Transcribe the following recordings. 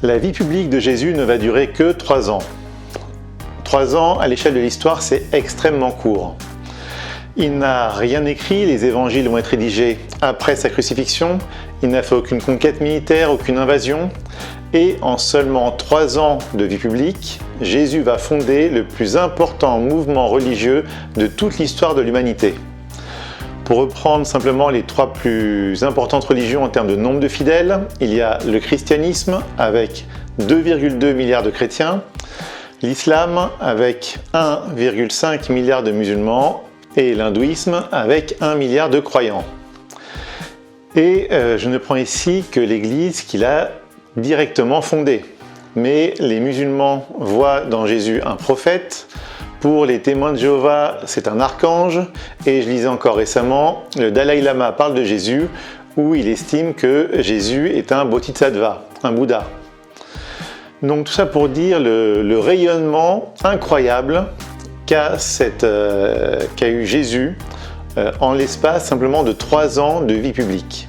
La vie publique de Jésus ne va durer que 3 ans. 3 ans, à l'échelle de l'histoire, c'est extrêmement court. Il n'a rien écrit, les évangiles vont être rédigés après sa crucifixion, il n'a fait aucune conquête militaire, aucune invasion, et en seulement 3 ans de vie publique, Jésus va fonder le plus important mouvement religieux de toute l'histoire de l'humanité. Pour reprendre simplement les 3 plus importantes religions en termes de nombre de fidèles, il y a le christianisme avec 2,2 milliards de chrétiens, l'islam avec 1,5 milliard de musulmans et l'hindouisme avec 1 milliard de croyants. Et je ne prends ici que l'Église qu'il a directement fondée. Mais les musulmans voient dans Jésus un prophète, pour les témoins de Jéhovah, c'est un archange, et je lisais encore récemment, le Dalai Lama parle de Jésus, où il estime que Jésus est un bodhisattva, un Bouddha. Donc tout ça pour dire le rayonnement incroyable qu'a eu Jésus en l'espace simplement de 3 ans de vie publique.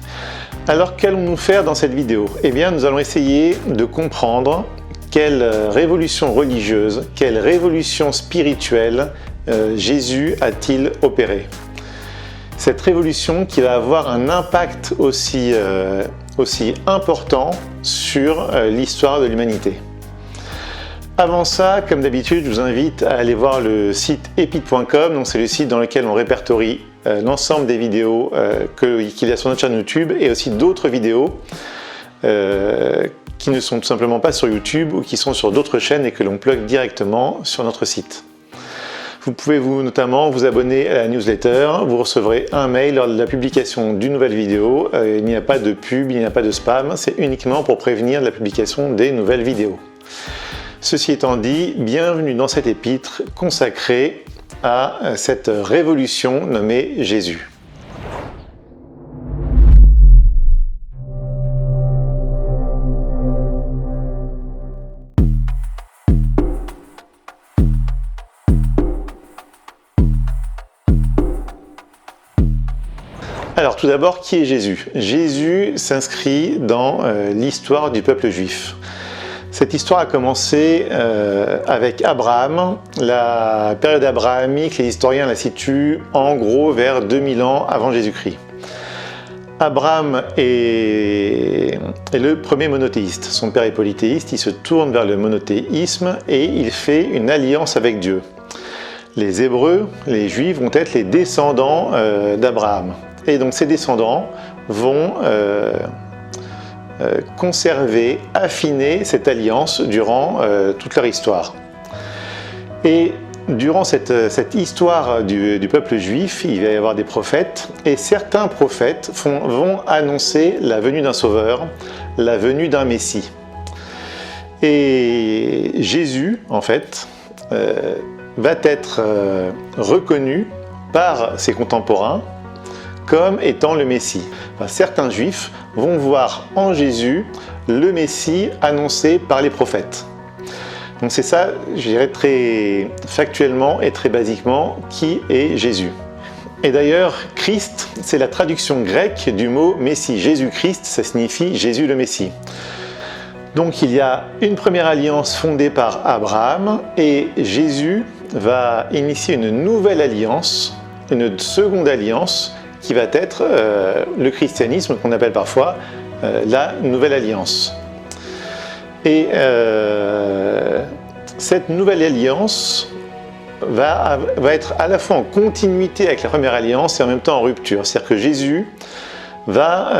Alors qu'allons-nous faire dans cette vidéo? Eh bien nous allons essayer de comprendre quelle révolution religieuse, quelle révolution spirituelle Jésus a-t-il opéré. Cette révolution qui va avoir un impact aussi important sur l'histoire de l'humanité. Avant ça, comme d'habitude, je vous invite à aller voir le site epit.com. Donc c'est le site dans lequel on répertorie l'ensemble des vidéos qu'il y a sur notre chaîne YouTube et aussi d'autres vidéos qui ne sont tout simplement pas sur YouTube ou qui sont sur d'autres chaînes et que l'on plug directement sur notre site. Vous pouvez notamment vous abonner à la newsletter, vous recevrez un mail lors de la publication d'une nouvelle vidéo. Il n'y a pas de pub, il n'y a pas de spam, c'est uniquement pour prévenir la publication des nouvelles vidéos. Ceci étant dit, bienvenue dans cet épître consacré à cette révolution nommée Jésus. Alors tout d'abord, qui est Jésus? Jésus s'inscrit dans l'histoire du peuple juif. Cette histoire a commencé avec Abraham. La période abrahamique, les historiens la situent en gros vers 2000 ans avant Jésus-Christ. Abraham est le premier monothéiste. Son père est polythéiste, il se tourne vers le monothéisme et il fait une alliance avec Dieu. Les Hébreux, les Juifs, vont être les descendants d'Abraham. Et donc ces descendants vont conserver, affiner cette alliance durant toute leur histoire. Et durant cette histoire du peuple juif, il va y avoir des prophètes, et certains prophètes vont annoncer la venue d'un sauveur, la venue d'un Messie. Et Jésus, en fait, va être reconnu par ses contemporains comme étant le Messie. Enfin, certains Juifs vont voir en Jésus le Messie annoncé par les prophètes. Donc c'est ça, je dirais très factuellement et très basiquement, qui est Jésus. Et d'ailleurs, Christ, c'est la traduction grecque du mot Messie. Jésus-Christ, ça signifie Jésus le Messie. Donc il y a une première alliance fondée par Abraham et Jésus va initier une nouvelle alliance, une seconde alliance, qui va être le christianisme qu'on appelle parfois la Nouvelle Alliance. Et cette Nouvelle Alliance va être à la fois en continuité avec la Première Alliance et en même temps en rupture. C'est-à-dire que Jésus va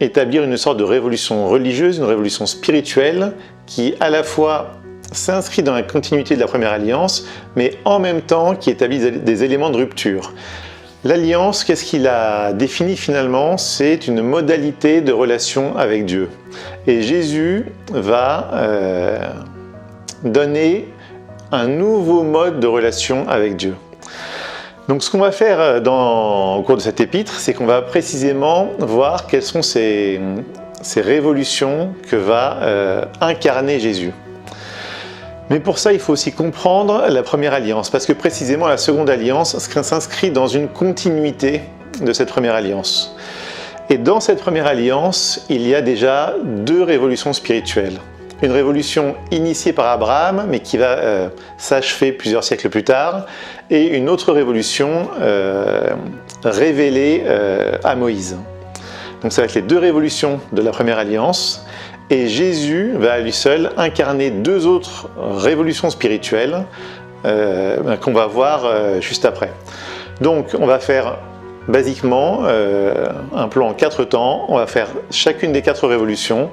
établir une sorte de révolution religieuse, une révolution spirituelle qui à la fois s'inscrit dans la continuité de la Première Alliance, mais en même temps qui établit des éléments de rupture. L'alliance, qu'est-ce qu'il a défini finalement? C'est une modalité de relation avec Dieu. Et Jésus va donner un nouveau mode de relation avec Dieu. Donc ce qu'on va faire au cours de cet épître, c'est qu'on va précisément voir quelles sont ces révolutions que va incarner Jésus. Mais pour ça, il faut aussi comprendre la première alliance, parce que précisément la seconde alliance s'inscrit dans une continuité de cette première alliance. Et dans cette première alliance, il y a déjà deux révolutions spirituelles. Une révolution initiée par Abraham, mais qui va s'achever plusieurs siècles plus tard, et une autre révolution révélée à Moïse. Donc ça va être les deux révolutions de la première alliance, et Jésus va à lui seul incarner deux autres révolutions spirituelles qu'on va voir juste après. Donc on va faire basiquement un plan en 4 temps. On va faire chacune des 4 révolutions,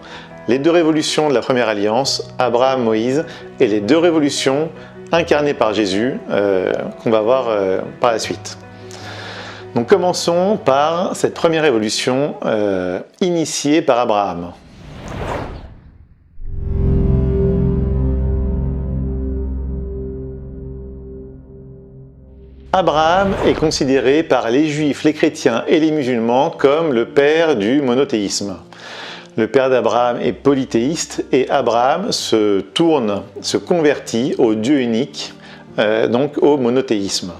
les deux révolutions de la première alliance, Abraham, Moïse, et les deux révolutions incarnées par Jésus qu'on va voir par la suite. Donc commençons par cette première révolution initiée par Abraham. Abraham est considéré par les juifs, les chrétiens et les musulmans comme le père du monothéisme. Le père d'Abraham est polythéiste et Abraham se convertit au Dieu unique, donc au monothéisme.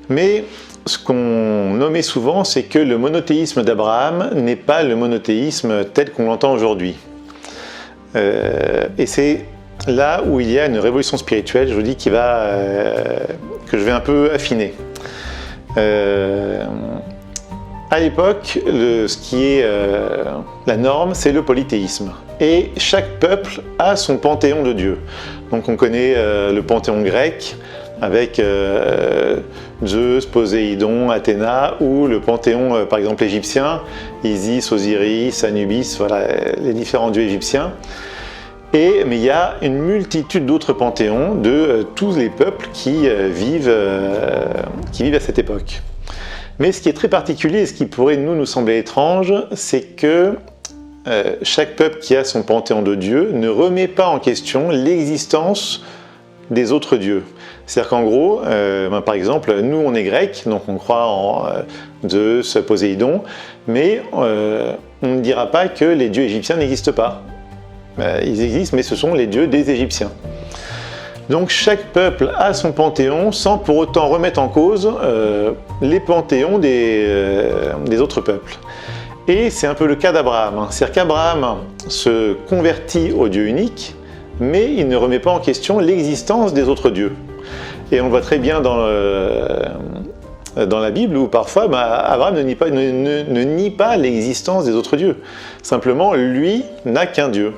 Mais ce qu'on nommait souvent, c'est que le monothéisme d'Abraham n'est pas le monothéisme tel qu'on l'entend aujourd'hui. Et c'est là où il y a une révolution spirituelle, je vous dis, que je vais un peu affiner. À l'époque, ce qui est la norme, c'est le polythéisme. Et chaque peuple a son panthéon de dieux. Donc on connaît le panthéon grec avec Zeus, Poséidon, Athéna, ou le panthéon par exemple égyptien, Isis, Osiris, Anubis, voilà les différents dieux égyptiens. Mais il y a une multitude d'autres panthéons de tous les peuples qui vivent à cette époque. Mais ce qui est très particulier et ce qui pourrait nous sembler étrange, c'est que chaque peuple qui a son panthéon de dieux ne remet pas en question l'existence des autres dieux. C'est-à-dire qu'en gros, par exemple, nous on est grecs, donc on croit en Zeus, Poséidon, mais on ne dira pas que les dieux égyptiens n'existent pas. Ils existent, mais ce sont les dieux des Égyptiens. Donc chaque peuple a son panthéon sans pour autant remettre en cause les panthéons des autres peuples. Et c'est un peu le cas d'Abraham. C'est-à-dire qu'Abraham se convertit au Dieu unique, mais il ne remet pas en question l'existence des autres dieux. Et on le voit très bien dans la Bible où parfois Abraham ne nie pas l'existence des autres dieux. Simplement, lui n'a qu'un Dieu.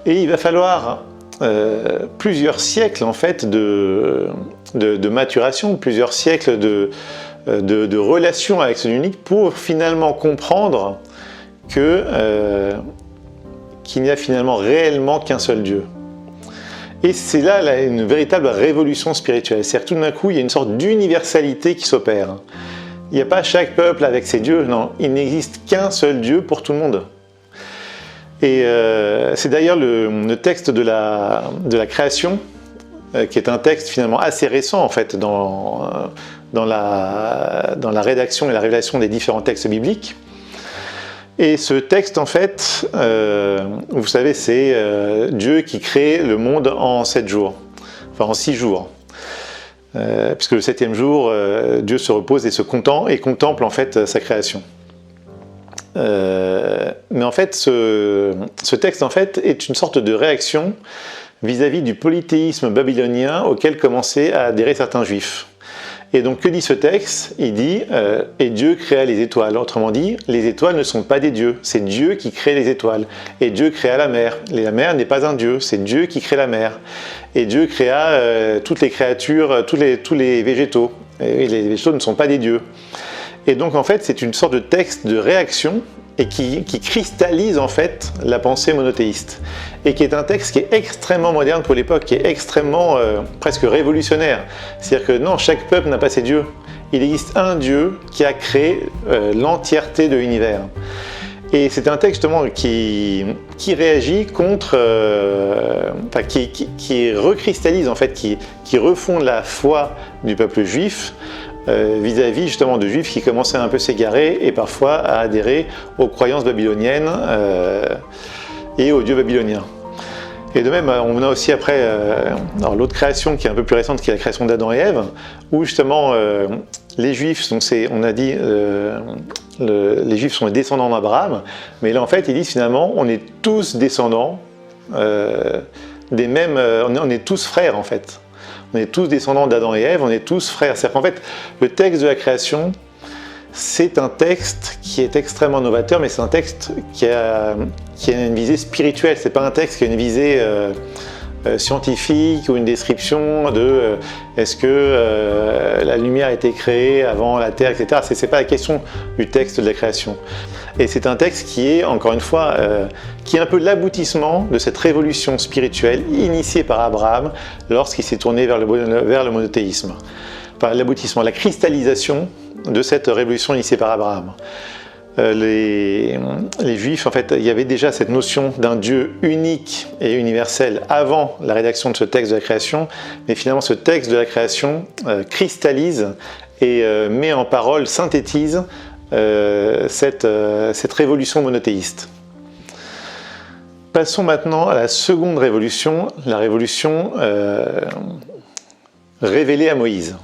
Et il va falloir plusieurs siècles en fait de maturation, plusieurs siècles de relations avec ce Dieu unique pour finalement comprendre qu'il n'y a finalement réellement qu'un seul Dieu. Et c'est là une véritable révolution spirituelle. C'est-à-dire que tout d'un coup, il y a une sorte d'universalité qui s'opère. Il n'y a pas chaque peuple avec ses dieux, non. Il n'existe qu'un seul Dieu pour tout le monde. Et c'est d'ailleurs le texte de la création, qui est un texte finalement assez récent en fait dans la rédaction et la révélation des différents textes bibliques. Et ce texte en fait, vous savez, c'est Dieu qui crée le monde en 7 jours, enfin en 6 jours. Puisque le 7e jour, Dieu se repose et contemple en fait sa création. Mais en fait, ce texte en fait est une sorte de réaction vis-à-vis du polythéisme babylonien auquel commençaient à adhérer certains juifs. Et donc, que dit ce texte? Il dit « Et Dieu créa les étoiles ». Autrement dit, les étoiles ne sont pas des dieux, c'est Dieu qui crée les étoiles. Et Dieu créa la mer. La mer n'est pas un dieu, c'est Dieu qui crée la mer. Et Dieu créa toutes les créatures, tous les végétaux. Et les végétaux ne sont pas des dieux. Et donc, en fait, c'est une sorte de texte de réaction et qui cristallise en fait la pensée monothéiste. Et qui est un texte qui est extrêmement moderne pour l'époque, qui est extrêmement presque révolutionnaire. C'est-à-dire que non, chaque peuple n'a pas ses dieux. Il existe un Dieu qui a créé l'entièreté de l'univers. Et c'est un texte justement qui réagit contre, qui recristallise en fait, qui refonde la foi du peuple juif vis-à-vis justement de juifs qui commençaient à un peu s'égarer et parfois à adhérer aux croyances babyloniennes et aux dieux babyloniens. Et de même, on a aussi après l'autre création qui est un peu plus récente, qui est la création d'Adam et Ève, où justement les Juifs, donc on a dit les Juifs sont les descendants d'Abraham, mais là en fait ils disent finalement on est tous descendants des mêmes, on est tous frères en fait. On est tous descendants d'Adam et Ève, on est tous frères. C'est-à-dire qu'en fait le texte de la création, c'est un texte qui est extrêmement novateur, mais c'est un texte qui a une visée spirituelle. C'est pas un texte qui a une visée scientifique ou une description de est-ce que la lumière a été créée avant la Terre, etc. C'est pas la question du texte de la création. Et c'est un texte qui est, encore une fois, qui est un peu l'aboutissement de cette révolution spirituelle initiée par Abraham lorsqu'il s'est tourné vers le monothéisme. Enfin, l'aboutissement, la cristallisation de cette révolution initiée par Abraham. Les Juifs, en fait, il y avait déjà cette notion d'un Dieu unique et universel avant la rédaction de ce texte de la création, mais finalement ce texte de la création cristallise et met en parole, synthétise cette révolution monothéiste. Passons maintenant à la seconde révolution, la révolution révélée à Moïse.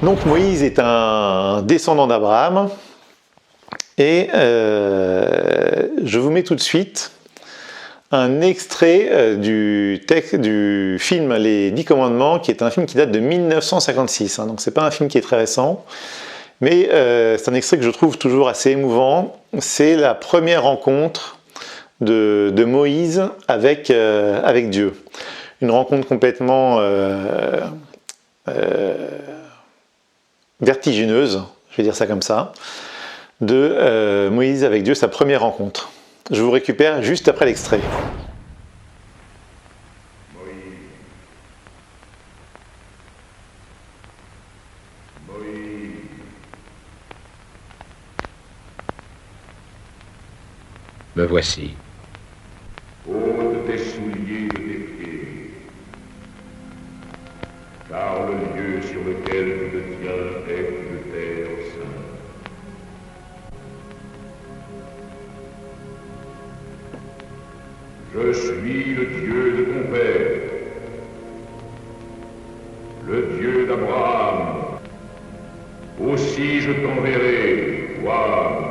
Donc Moïse est un descendant d'Abraham et je vous mets tout de suite un extrait du film Les 10 Commandements, qui est un film qui date de 1956, donc c'est pas un film qui est très récent, mais c'est un extrait que je trouve toujours assez émouvant. C'est la première rencontre de Moïse avec Dieu. Une rencontre complètement vertigineuse, je vais dire ça comme ça, de Moïse avec Dieu, sa première rencontre. Je vous récupère juste après l'extrait. Me voici. Ôte tes souliers de tes pieds, car le lieu sur lequel tu te tiens est une terre sainte. Je suis le Dieu de ton père, le Dieu d'Abraham. Aussi je t'enverrai, toi,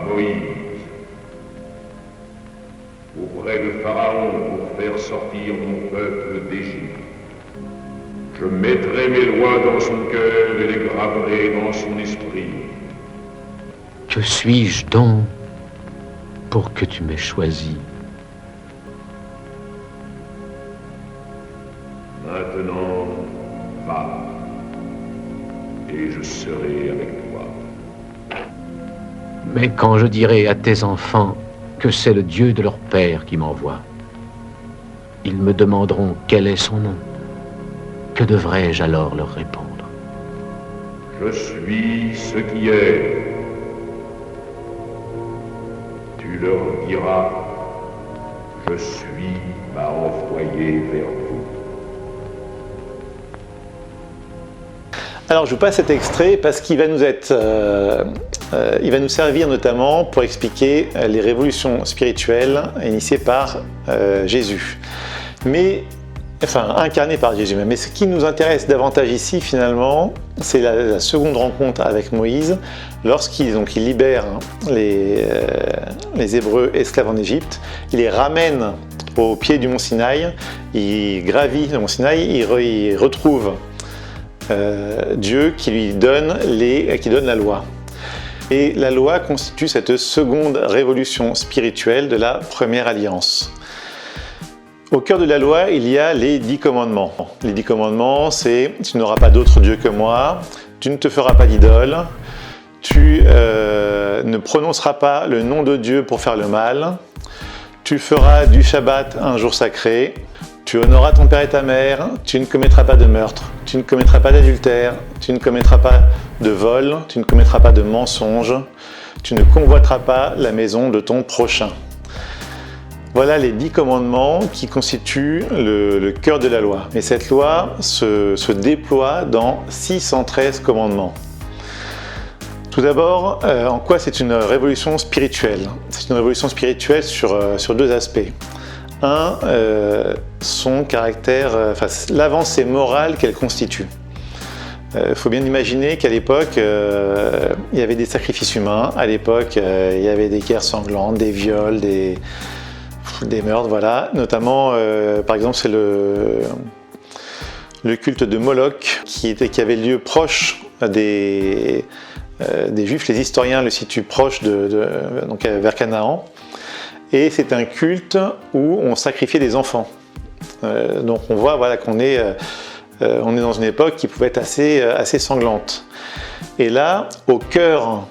Moïse, auprès de Pharaon pour faire sortir mon peuple d'Égypte. Je mettrai mes lois dans son cœur et les graverai dans son esprit. Que suis-je donc pour que tu m'aies choisi? Maintenant, va, et je serai avec toi. Mais quand je dirai à tes enfants que c'est le Dieu de leur père qui m'envoie, ils me demanderont quel est son nom. Que devrais-je alors leur répondre? Je suis ce qui est. Tu leur diras, je suis m'a envoyé vers vous. Alors je vous passe cet extrait parce qu'il va nous il va nous servir notamment pour expliquer les révolutions spirituelles initiées par Jésus. Incarnées par Jésus. Mais ce qui nous intéresse davantage ici finalement, c'est la seconde rencontre avec Moïse lorsqu'il libère les Hébreux esclaves en Égypte. Il les ramène au pied du mont Sinaï, il gravit le mont Sinaï, il retrouve Dieu qui lui donne la loi. Et la loi constitue cette seconde révolution spirituelle de la première alliance. Au cœur de la loi, il y a les 10 commandements. Les 10 commandements, c'est « Tu n'auras pas d'autre Dieu que moi, tu ne te feras pas d'idole, tu ne prononceras pas le nom de Dieu pour faire le mal, tu feras du Shabbat un jour sacré, tu honoreras ton père et ta mère, tu ne commettras pas de meurtre, tu ne commettras pas d'adultère, tu ne commettras pas de vol, tu ne commettras pas de mensonge, tu ne convoiteras pas la maison de ton prochain. » Voilà les 10 commandements qui constituent le cœur de la loi. Mais cette loi se déploie dans 613 commandements. Tout d'abord, en quoi c'est une révolution spirituelle? C'est une révolution spirituelle sur deux aspects. Un, son caractère, l'avancée morale qu'elle constitue. Il faut bien imaginer qu'à l'époque, il y avait des sacrifices humains. À l'époque, il y avait des guerres sanglantes, des viols, des meurtres, voilà. Notamment, par exemple, c'est le culte de Moloch qui avait lieu proche des Juifs. Les historiens le situent proche donc vers Canaan. Et c'est un culte où on sacrifiait des enfants. Donc on voit voilà, qu'on est dans une époque qui pouvait être assez sanglante. Et là, au cœur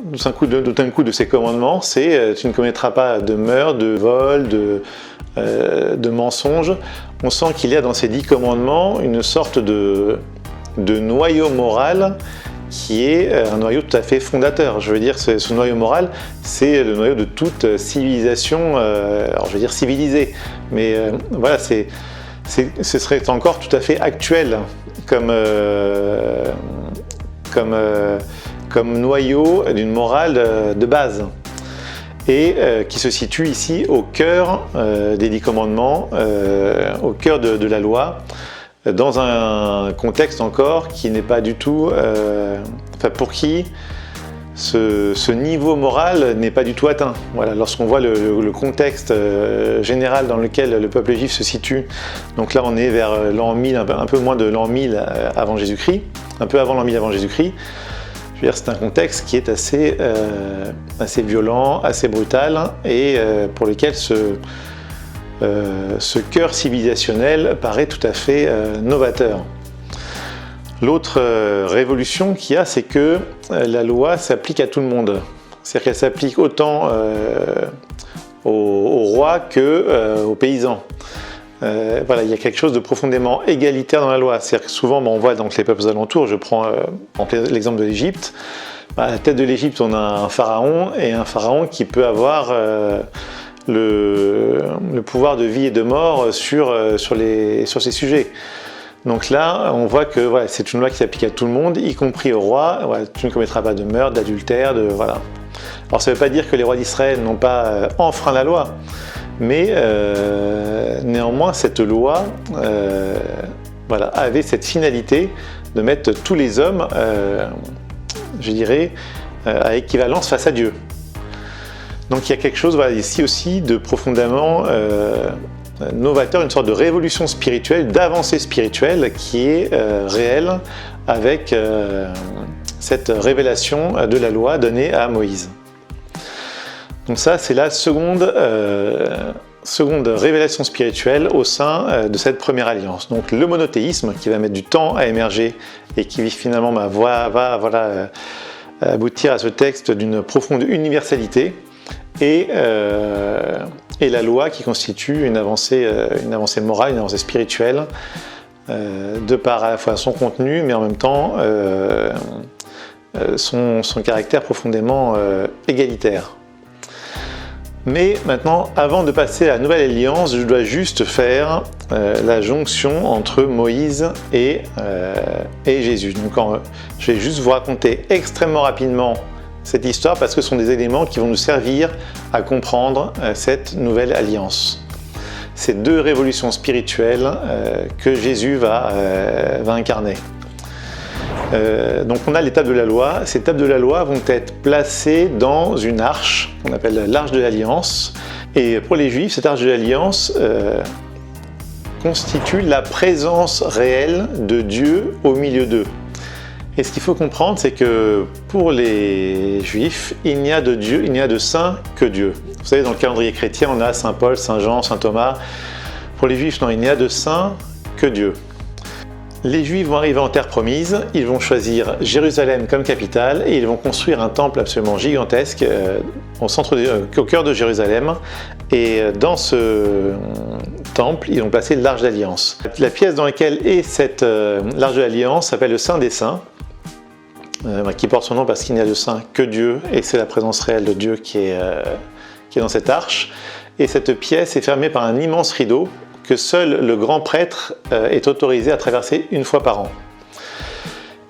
d'un coup de ces commandements, c'est tu ne commettras pas de meurtre, de vol, de mensonge. On sent qu'il y a dans ces 10 commandements une sorte de noyau moral qui est un noyau tout à fait fondateur. Je veux dire, ce noyau moral, c'est le noyau de toute civilisation, alors je veux dire civilisée, mais voilà, ce serait encore tout à fait actuel comme noyau d'une morale de base, et qui se situe ici au cœur des 10 commandements, au cœur de la loi, dans un contexte encore qui n'est pas du tout, pour qui ce niveau moral n'est pas du tout atteint. Voilà, lorsqu'on voit le contexte général dans lequel le peuple juif se situe, donc là on est vers l'an 1000, un peu moins de l'an 1000 avant Jésus-Christ, un peu avant l'an 1000 avant Jésus-Christ. Je veux dire, c'est un contexte qui est assez violent, assez brutal, et pour lequel ce cœur civilisationnel paraît tout à fait novateur. L'autre révolution qu'il y a, c'est que la loi s'applique à tout le monde. C'est-à-dire qu'elle s'applique autant aux rois qu'aux paysans. Voilà, il y a quelque chose de profondément égalitaire dans la loi. C'est-à-dire que souvent, on voit donc les peuples alentours, je prends l'exemple de l'Égypte. À la tête de l'Égypte, on a un pharaon, et un pharaon qui peut avoir le pouvoir de vie et de mort sur ces sujets. Donc là, on voit que voilà, c'est une loi qui s'applique à tout le monde, y compris au roi. Voilà, tu ne commettras pas de meurtre, d'adultère, voilà. Alors ça ne veut pas dire que les rois d'Israël n'ont pas enfreint la loi, mais néanmoins cette loi voilà, avait cette finalité de mettre tous les hommes, je dirais, à équivalence face à Dieu. Donc il y a quelque chose voilà, ici aussi de profondément novateur, une sorte de révolution spirituelle, d'avancée spirituelle qui est réelle avec cette révélation de la loi donnée à Moïse. Donc ça, c'est la seconde révélation spirituelle au sein de cette première alliance. Donc le monothéisme qui va mettre du temps à émerger et qui finalement va aboutir à ce texte d'une profonde universalité, et la loi qui constitue une avancée morale, une avancée spirituelle, de par à la fois son contenu, mais en même temps son caractère profondément égalitaire. Mais maintenant, avant de passer à la nouvelle alliance, je dois juste faire la jonction entre Moïse et Jésus. Donc je vais juste vous raconter extrêmement rapidement cette histoire parce que ce sont des éléments qui vont nous servir à comprendre cette nouvelle alliance. Ces deux révolutions spirituelles que Jésus va incarner. Donc on a l'étape de la loi. Ces étapes de la loi vont être placées dans une arche qu'on appelle l'arche de l'alliance. Et pour les Juifs, cette arche de l'alliance constitue la présence réelle de Dieu au milieu d'eux. Et ce qu'il faut comprendre, c'est que pour les Juifs, il n'y a de Dieu, il n'y a de saint que Dieu. Vous savez, dans le calendrier chrétien, on a Saint Paul, Saint Jean, Saint Thomas. Pour les Juifs, non, il n'y a de saint que Dieu. Les Juifs vont arriver en terre promise, ils vont choisir Jérusalem comme capitale et ils vont construire un temple absolument gigantesque au cœur de Jérusalem. Et dans ce temple, ils vont placer l'Arche d'Alliance. La pièce dans laquelle est cette l'Arche de l'Alliance s'appelle le Saint des Saints, qui porte son nom parce qu'il n'y a de saint que Dieu, et c'est la présence réelle de Dieu qui est dans cette arche. Et cette pièce est fermée par un immense rideau que seul le grand prêtre est autorisé à traverser une fois par an.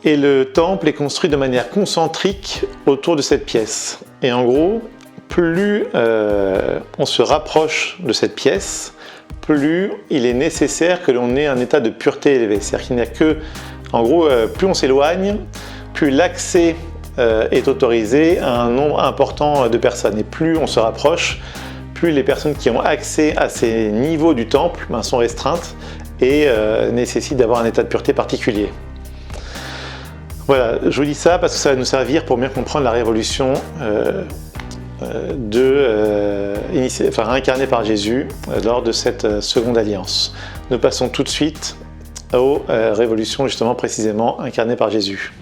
Et le temple est construit de manière concentrique autour de cette pièce. Et en gros, plus on se rapproche de cette pièce, plus il est nécessaire que l'on ait un état de pureté élevé. C'est-à-dire qu'il n'y a que, en gros, plus on s'éloigne, plus l'accès est autorisé à un nombre important de personnes. Et plus on se rapproche, plus les personnes qui ont accès à ces niveaux du temple sont restreintes et nécessitent d'avoir un état de pureté particulier. Voilà, je vous dis ça parce que ça va nous servir pour mieux comprendre la révolution incarnée par Jésus lors de cette seconde alliance. Nous passons tout de suite aux révolutions justement précisément incarnées par Jésus.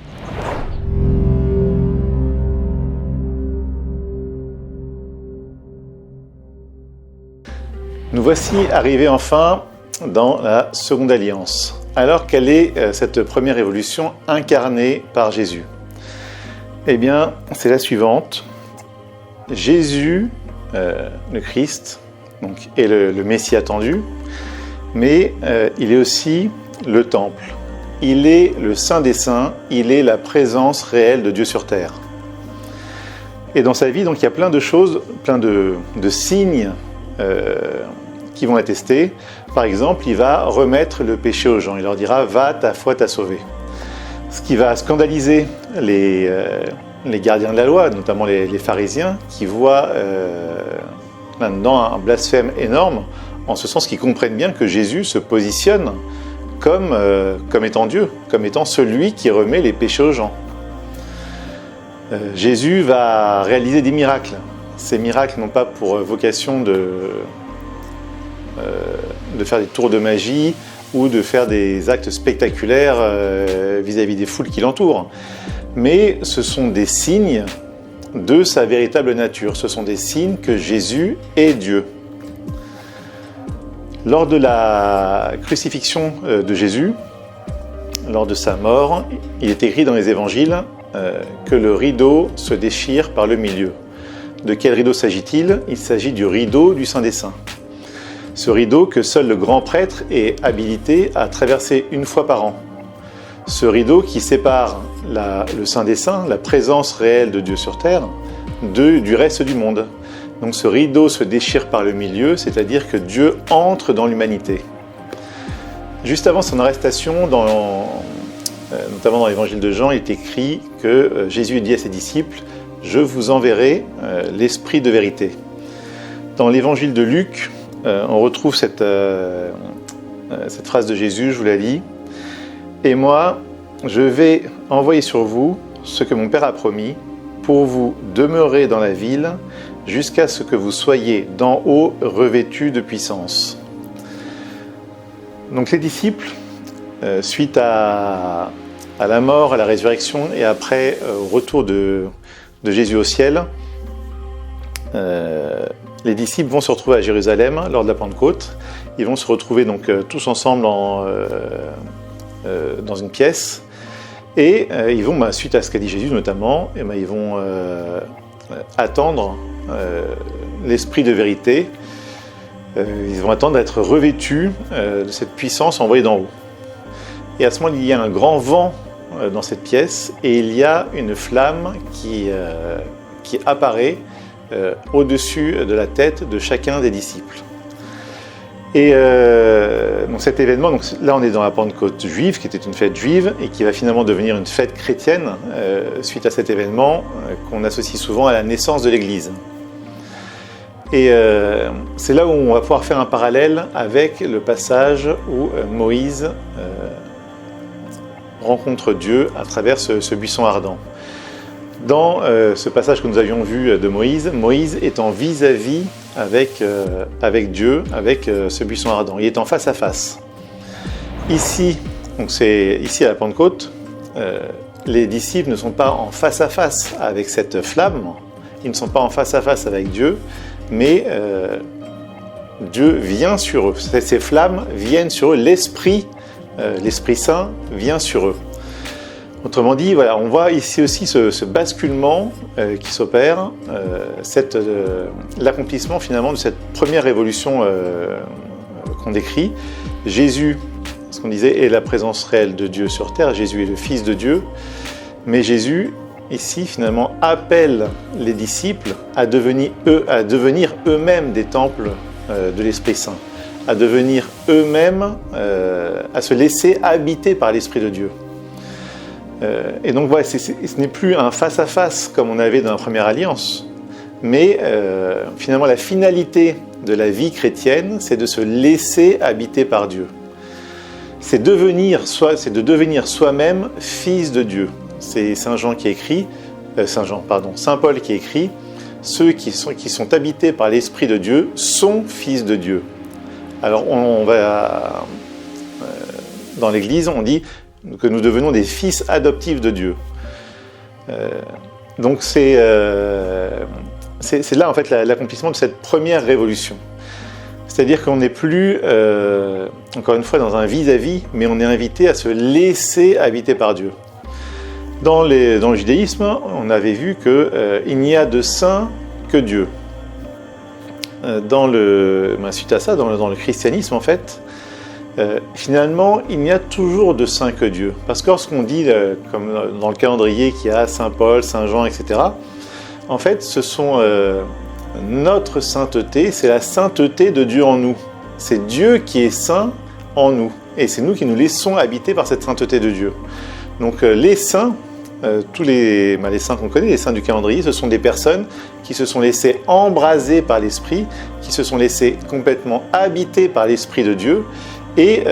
Nous voici arrivés enfin dans la seconde alliance. Alors, quelle est cette première révolution incarnée par Jésus? Eh bien, c'est la suivante. Jésus, le Christ, donc, est le Messie attendu, mais il est aussi le Temple. Il est le Saint des Saints, il est la présence réelle de Dieu sur terre. Et dans sa vie, donc, il y a plein de choses, plein de signes qui vont attester. Par exemple, il va remettre le péché aux gens. Il leur dira « Va, ta foi t'a sauvé ». Ce qui va scandaliser les gardiens de la loi, notamment les pharisiens, qui voient là-dedans un blasphème énorme, en ce sens qu'ils comprennent bien que Jésus se positionne comme étant Dieu, comme étant celui qui remet les péchés aux gens. Jésus va réaliser des miracles. Ces miracles n'ont pas pour vocation de faire des tours de magie ou de faire des actes spectaculaires vis-à-vis des foules qui l'entourent. Mais ce sont des signes de sa véritable nature. Ce sont des signes que Jésus est Dieu. Lors de la crucifixion de Jésus, lors de sa mort, il est écrit dans les évangiles que le rideau se déchire par le milieu. De quel rideau s'agit-il? Il s'agit du rideau du Saint des Saints. Ce rideau que seul le grand prêtre est habilité à traverser une fois par an. Ce rideau qui sépare le Saint des Saints, la présence réelle de Dieu sur terre, du reste du monde. Donc ce rideau se déchire par le milieu, c'est-à-dire que Dieu entre dans l'humanité. Juste avant son arrestation, notamment dans l'évangile de Jean, il est écrit que Jésus dit à ses disciples « Je vous enverrai l'Esprit de vérité ». Dans l'évangile de Luc, on retrouve cette phrase de Jésus, je vous la lis. « Et moi, je vais envoyer sur vous ce que mon Père a promis, pour vous demeurer dans la ville, jusqu'à ce que vous soyez d'en haut revêtus de puissance. » Donc les disciples, suite à la mort, à la résurrection et après au retour de Jésus au ciel, les disciples vont se retrouver à Jérusalem lors de la Pentecôte. Ils vont se retrouver donc tous ensemble dans une pièce et ils vont, suite à ce qu'a dit Jésus notamment, ils vont attendre l'Esprit de vérité. Ils vont attendre d'être revêtus de cette puissance envoyée d'en haut. Et à ce moment, il y a un grand vent dans cette pièce et il y a une flamme qui apparaît au-dessus de la tête de chacun des disciples. Et donc cet événement, donc là on est dans la Pentecôte juive, qui était une fête juive, et qui va finalement devenir une fête chrétienne, suite à cet événement qu'on associe souvent à la naissance de l'Église. Et c'est là où on va pouvoir faire un parallèle avec le passage où Moïse rencontre Dieu à travers ce buisson ardent. Dans ce passage que nous avions vu de Moïse, Moïse est en vis-à-vis avec Dieu, avec ce buisson ardent. Il est en face à face. Ici, donc c'est ici à la Pentecôte, les disciples ne sont pas en face à face avec cette flamme, ils ne sont pas en face à face avec Dieu, mais Dieu vient sur eux. Ces flammes viennent sur eux, l'Esprit Saint vient sur eux. Autrement dit, voilà, on voit ici aussi ce basculement qui s'opère, l'accomplissement finalement de cette première révolution qu'on décrit. Jésus ce qu'on disait, est la présence réelle de Dieu sur terre. Jésus est le Fils de Dieu. Mais Jésus, ici, finalement, appelle les disciples à devenir eux-mêmes des temples de l'Esprit Saint, à devenir eux-mêmes, à se laisser habiter par l'Esprit de Dieu. Et donc voilà, ce n'est plus un face-à-face comme on avait dans la première alliance, mais finalement la finalité de la vie chrétienne, c'est de se laisser habiter par Dieu. C'est de devenir soi-même fils de Dieu. C'est Saint Paul qui écrit, ceux qui sont habités par l'Esprit de Dieu sont fils de Dieu. Alors on va dans l'Église, on dit que nous devenons des fils adoptifs de Dieu. Donc c'est là en fait l'accomplissement de cette première révolution. C'est-à-dire qu'on n'est plus, encore une fois, dans un vis-à-vis, mais on est invité à se laisser habiter par Dieu. Dans le judaïsme, on avait vu qu'il n'y a de saint que Dieu. Suite à ça, dans le christianisme, en fait, finalement, il n'y a toujours de saint que Dieu. Parce que lorsqu'on dit, comme dans le calendrier, qu'il y a Saint Paul, Saint Jean, etc., en fait, ce sont notre sainteté, c'est la sainteté de Dieu en nous. C'est Dieu qui est saint en nous. Et c'est nous qui nous laissons habiter par cette sainteté de Dieu. Donc les saints, tous les saints qu'on connaît, les saints du calendrier, ce sont des personnes qui se sont laissées embraser par l'Esprit, qui se sont laissées complètement habiter par l'Esprit de Dieu et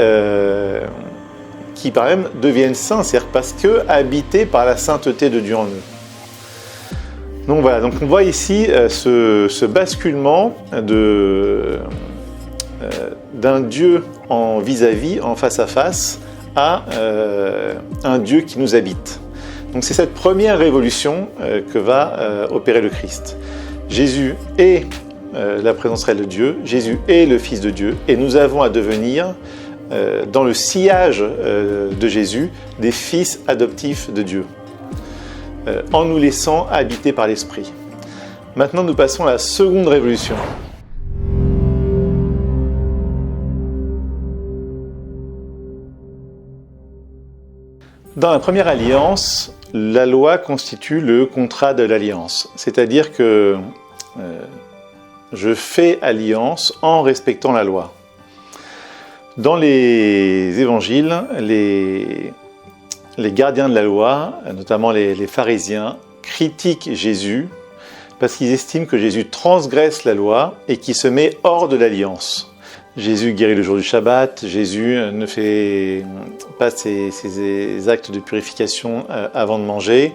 qui par même deviennent saints, c'est-à-dire parce que habités par la sainteté de Dieu en eux. Donc voilà, donc on voit ici ce basculement d'un Dieu en vis-à-vis, en face-à-face, à un Dieu qui nous habite. Donc c'est cette première révolution que va opérer le Christ. Jésus est la présence réelle de Dieu, Jésus est le Fils de Dieu, et nous avons à devenir, dans le sillage de Jésus, des fils adoptifs de Dieu, en nous laissant habiter par l'Esprit. Maintenant, nous passons à la seconde révolution. Dans la première alliance, la loi constitue le contrat de l'alliance, c'est-à-dire que je fais alliance en respectant la loi. Dans les évangiles, les gardiens de la loi, notamment les pharisiens, critiquent Jésus parce qu'ils estiment que Jésus transgresse la loi et qu'il se met hors de l'alliance. Jésus guérit le jour du Shabbat, Jésus ne fait pas ses actes de purification avant de manger.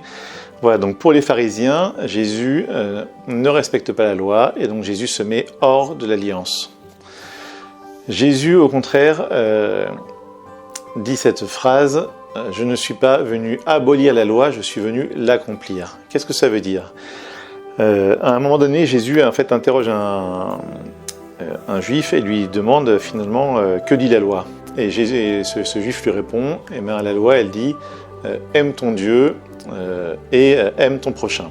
Voilà, donc pour les pharisiens, Jésus ne respecte pas la loi et donc Jésus se met hors de l'alliance. Jésus, au contraire, dit cette phrase « Je ne suis pas venu abolir la loi, je suis venu l'accomplir ». Qu'est-ce que ça veut dire ? À un moment donné, Jésus en fait interroge un juif et lui demande finalement que dit la loi. Et ce juif lui répond, eh bien, la loi elle dit aime ton Dieu et aime ton prochain.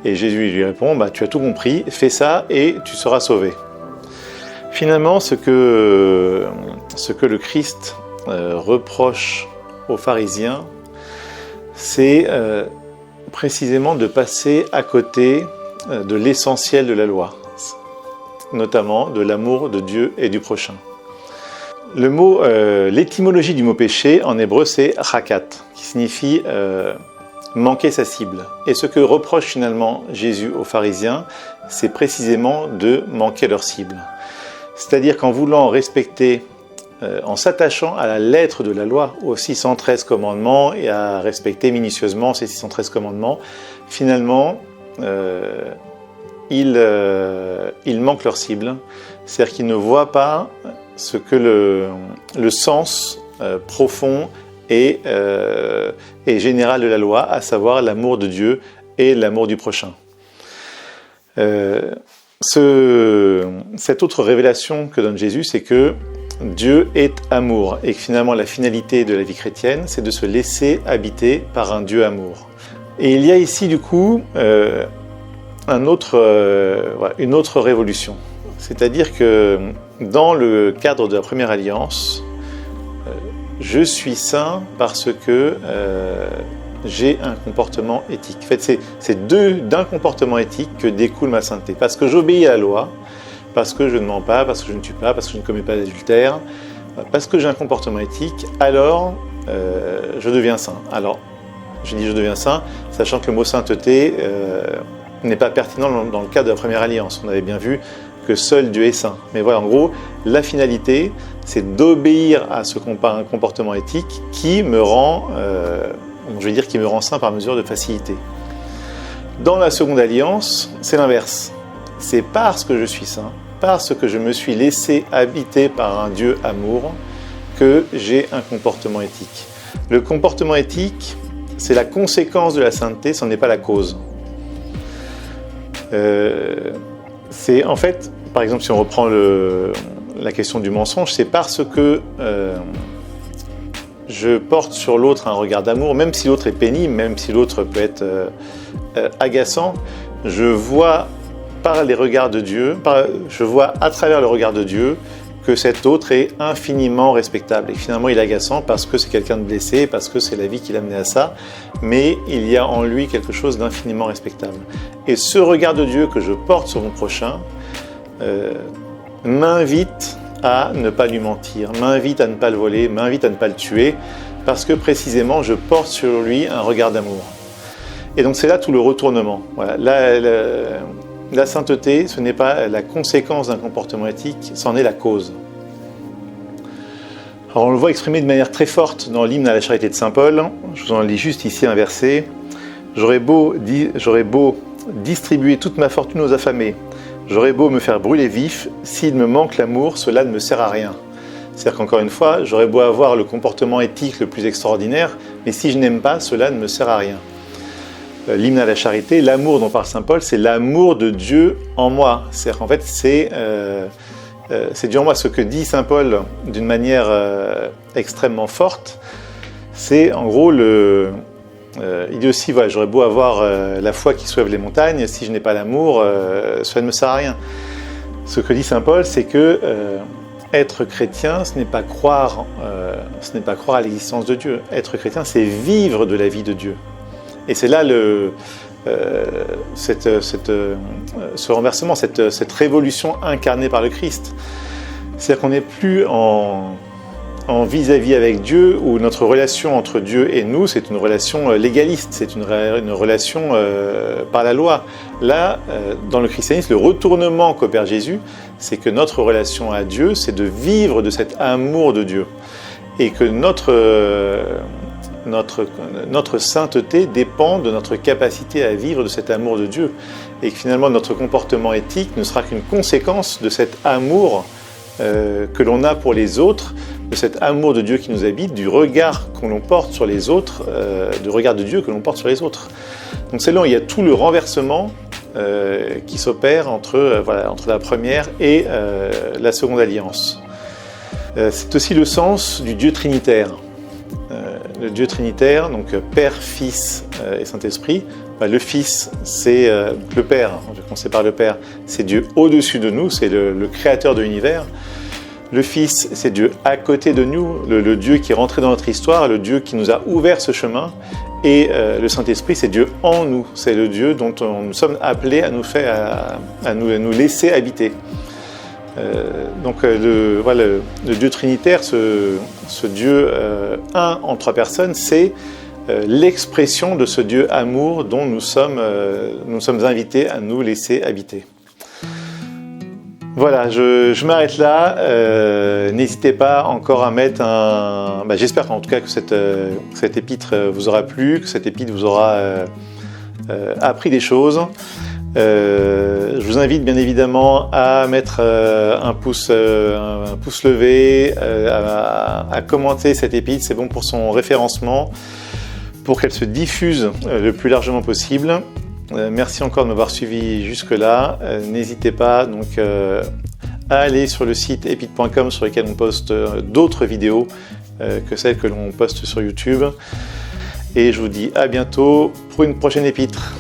Et Jésus lui répond, tu as tout compris, fais ça et tu seras sauvé. Finalement, ce que le Christ reproche aux pharisiens, c'est précisément de passer à côté de l'essentiel de la loi, notamment de l'amour de Dieu et du prochain. L'étymologie du mot péché en hébreu c'est rakat, qui signifie manquer sa cible. Et ce que reproche finalement Jésus aux pharisiens, c'est précisément de manquer leur cible. C'est-à-dire qu'en voulant respecter, en s'attachant à la lettre de la loi, aux 613 commandements et à respecter minutieusement ces 613 commandements, finalement, ils manquent leur cible, c'est-à-dire qu'ils ne voient pas ce que le sens profond et général de la loi, à savoir l'amour de Dieu et l'amour du prochain. Cette autre révélation que donne Jésus, c'est que Dieu est amour et que finalement la finalité de la vie chrétienne, c'est de se laisser habiter par un Dieu amour. Et il y a ici du coup une autre révolution. C'est-à-dire que dans le cadre de la première alliance, je suis saint parce que j'ai un comportement éthique. En fait, c'est d'un comportement éthique que découle ma sainteté. Parce que j'obéis à la loi, parce que je ne mens pas, parce que je ne tue pas, parce que je ne commets pas d'adultère, parce que j'ai un comportement éthique, alors je deviens saint. Alors, je dis je deviens saint, sachant que le mot sainteté n'est pas pertinent dans le cadre de la première alliance. On avait bien vu que seul Dieu est saint. Mais voilà, en gros, la finalité, c'est d'obéir à un comportement éthique qui me rend, qui me rend saint par mesure de facilité. Dans la seconde alliance, c'est l'inverse. C'est parce que je suis saint, parce que je me suis laissé habiter par un Dieu amour, que j'ai un comportement éthique. Le comportement éthique, c'est la conséquence de la sainteté, ce n'est pas la cause. C'est en fait, par exemple, si on reprend la question du mensonge, c'est parce que je porte sur l'autre un regard d'amour, même si l'autre est pénible, même si l'autre peut être agaçant, je vois par les regards de Dieu, je vois à travers le regard de Dieu que cet autre est infiniment respectable et que finalement il est agaçant parce que c'est quelqu'un de blessé, parce que c'est la vie qui l'a amené à ça, mais il y a en lui quelque chose d'infiniment respectable. Et ce regard de Dieu que je porte sur mon prochain m'invite à ne pas lui mentir, m'invite à ne pas le voler, m'invite à ne pas le tuer, parce que précisément je porte sur lui un regard d'amour. Et donc c'est là tout le retournement. Voilà. La sainteté, ce n'est pas la conséquence d'un comportement éthique, c'en est la cause. Alors on le voit exprimé de manière très forte dans l'hymne à la charité de saint Paul. Je vous en lis juste ici un verset. J'aurais beau distribuer toute ma fortune aux affamés, j'aurais beau me faire brûler vif, s'il me manque l'amour, cela ne me sert à rien. C'est-à-dire qu'encore une fois, j'aurais beau avoir le comportement éthique le plus extraordinaire, mais si je n'aime pas, cela ne me sert à rien. L'hymne à la charité, l'amour dont parle saint Paul, c'est l'amour de Dieu en moi. C'est-à-dire qu'en fait, c'est Dieu en moi. Ce que dit saint Paul d'une manière extrêmement forte, c'est en gros il dit aussi, voilà, j'aurais beau avoir la foi qui soulève les montagnes, si je n'ai pas l'amour, cela ne me sert à rien. Ce que dit saint Paul, c'est que être chrétien, ce n'est pas croire à l'existence de Dieu. Être chrétien, c'est vivre de la vie de Dieu. Et c'est là ce renversement, cette révolution incarnée par le Christ. C'est-à-dire qu'on n'est plus en vis-à-vis avec Dieu, où notre relation entre Dieu et nous, c'est une relation légaliste, c'est une relation par la loi. Là, dans le christianisme, le retournement qu'opère Jésus, c'est que notre relation à Dieu, c'est de vivre de cet amour de Dieu. Et que notre sainteté dépend de notre capacité à vivre de cet amour de Dieu. Et que finalement, notre comportement éthique ne sera qu'une conséquence de cet amour que l'on a pour les autres, de cet amour de Dieu qui nous habite, du regard que l'on porte sur les autres, du regard de Dieu que l'on porte sur les autres. Donc c'est là où il y a tout le renversement qui s'opère entre la première et la seconde alliance. C'est aussi le sens du Dieu trinitaire. Le Dieu trinitaire, donc Père, Fils et Saint-Esprit. Le Fils, c'est le Père, je vais commencer par le Père, c'est Dieu au-dessus de nous, c'est le créateur de l'univers. Le Fils, c'est Dieu à côté de nous, le Dieu qui est rentré dans notre histoire, le Dieu qui nous a ouvert ce chemin. Et le Saint-Esprit, c'est Dieu en nous, c'est le Dieu dont nous sommes appelés à nous laisser habiter. Donc le Dieu trinitaire, ce Dieu un en trois personnes, c'est l'expression de ce Dieu amour dont nous sommes invités à nous laisser habiter. Voilà, je m'arrête là. N'hésitez pas encore à mettre j'espère en tout cas que cette épître vous aura plu, que cette épître vous aura appris des choses. Je vous invite bien évidemment à mettre un pouce levé, à commenter cette épître, c'est bon pour son référencement, pour qu'elle se diffuse le plus largement possible. Merci encore de m'avoir suivi jusque-là. N'hésitez pas donc à aller sur le site epître.com sur lequel on poste d'autres vidéos que celles que l'on poste sur YouTube. Et je vous dis à bientôt pour une prochaine épître.